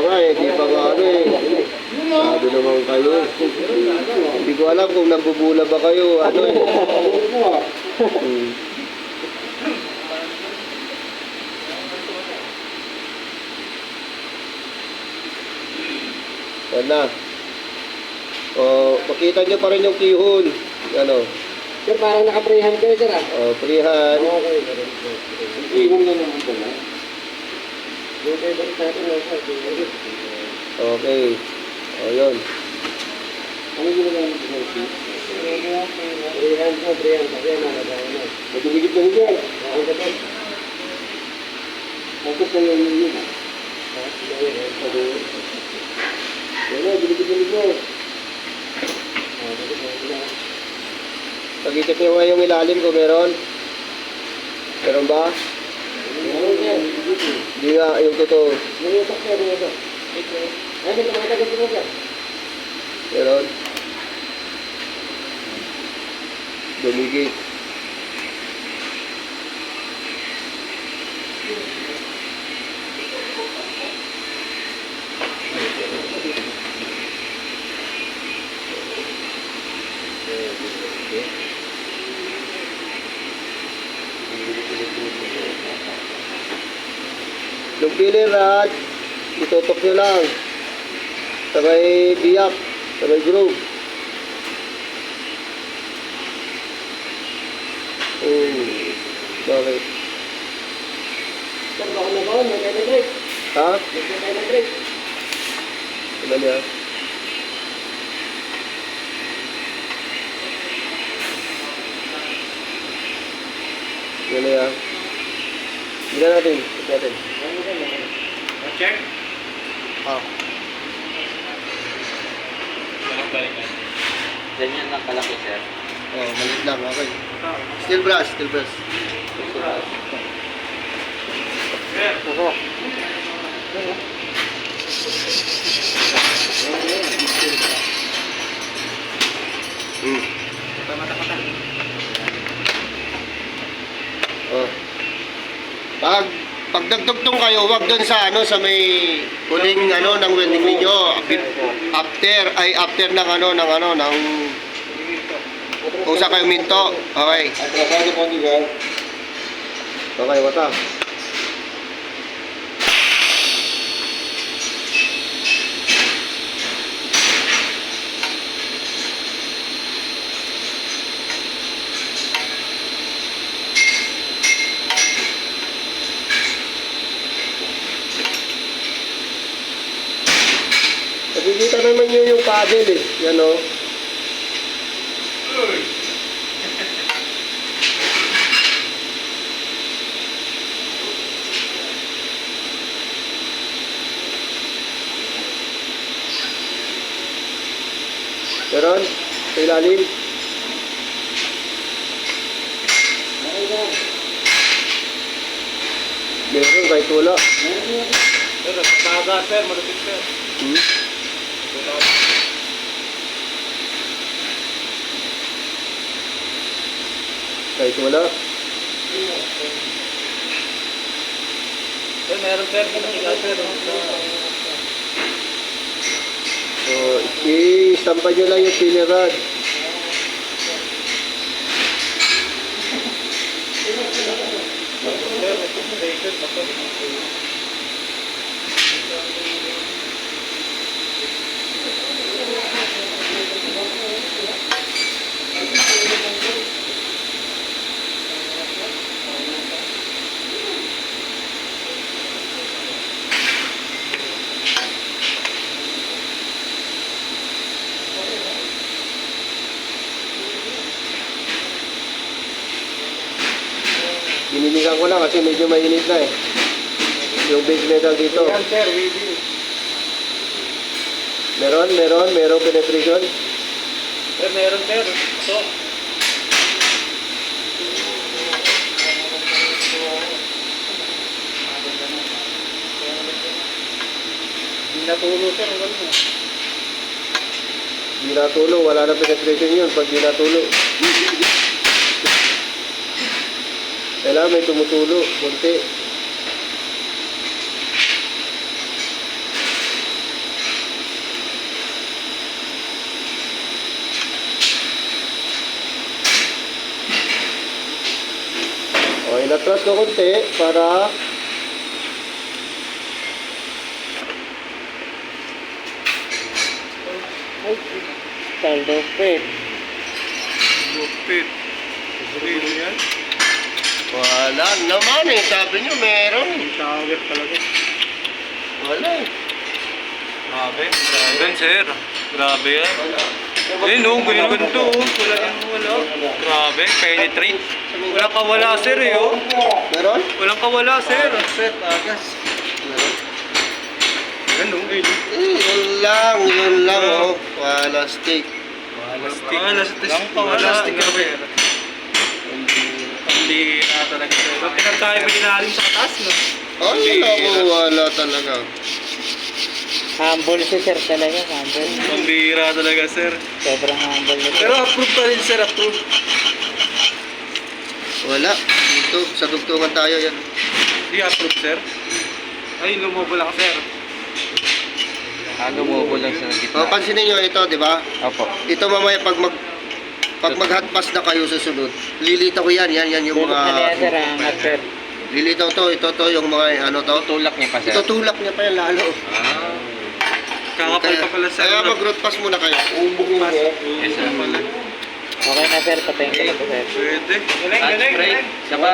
nga eh, di pa nga ano eh. Sabi naman kayo. Hindi ko alam kung nabubula ba kayo, ano eh. Yan na. O, makita nyo pa rin yung keyhole. Ano? Sir, parang naka-prehan kayo, sir, ah. O, freehan. Okay, keyhole na naman pala. Okay, balik natin lang, sir. Okay. O, yun. Ano ginagamit ko, sir? Prehan po, prehan. Kasi nakagawa na. Magigit na siya. Okay, sir. Tapos na yun yun, ah. Wala, biligit mo. Pag-isip nyo nga yung ilalim kung meron. Meron ba? Hindi nga, yung totoo. Meron. Dumigit. Yung pili rod, itutok nyo lang sa may biyak, sa may groove. Bakit? Sir, baka na ba? Nag-electric. Ha? Nag-electric. Ilan niya? Yan na yan. Hindi natin. Check natin. Check. Ganyan lang kalaki, sir. Oh, maliit lang. Okay. Steel brush. Steel brush. Sir. Mata-mata. Oh. Pag nagdugtong kayo, wag doon sa ano sa may huling ano ng welding ninyo. After ng kung saan kayo minto. Okay. Okay, wata. Nakikita naman nyo yung paddle eh. Yan o. Meron? Sa ilalim? Meron, kahit wala. Sir, taga, sir. Malapit, sir. Kahit wala. Sir, meron, sir. Ikaw, sir. So, i-stampa nyo lang yung pili rod. Binilisan ko lang kasi medyo mainit na eh. Yung base metal dito. Yan, sir. Weaving. Meron penetration. Sir, meron, sir. Ito. Hindi natulo, sir. Wala na. Di natulo, wala na penetration yun pag di natulo. Kailangan may tumutulo, konti. Latras ko konti para Taldopit. Lupit. Sino yan? wala naman eh. Sabi nyo meron. Tower talaga. Wala eh. Grabe. Grabe, sir. Grabe yan. Eh, no, ganito. Wala yan, wala. Grabe, penetrate. Walang kawala, sir, eh, oh. Meron? Walang kawala, sir. Sir, agas. Meron? Ano, eh. Yun lang oh. Wala stick. Plastic. Lang kawala. Plastic, Grabe. Hindi na talaga, sir. Pinagkaiba natin sa taas, no? Wala talaga. Humble si sir talaga, humble. Pambira talaga, sir. Sobrang humble nito. Pero approve pa rin, sir. Approve. Wala. Ito, sa dugtungan tayo yan. Hindi approve, sir. Ay, lumobo lang, sir. Lumobo lang sa O, pansinin nyo ito, di ba? Opo. Ito mamaya pag mag-hotpass na kayo susunod, lilitaw yan yung Tulog na yan sir, mga... angat sir. Lilitaw to, yung mga ano to. Tulak niya pa sir. Itutulak niya pa yan lalo. Kakapal pa pala, sir. Kaya mag-road pass muna kayo. Yes, sir. Okay na sir, patayin ko na po sir. Pwede. Galing. Saka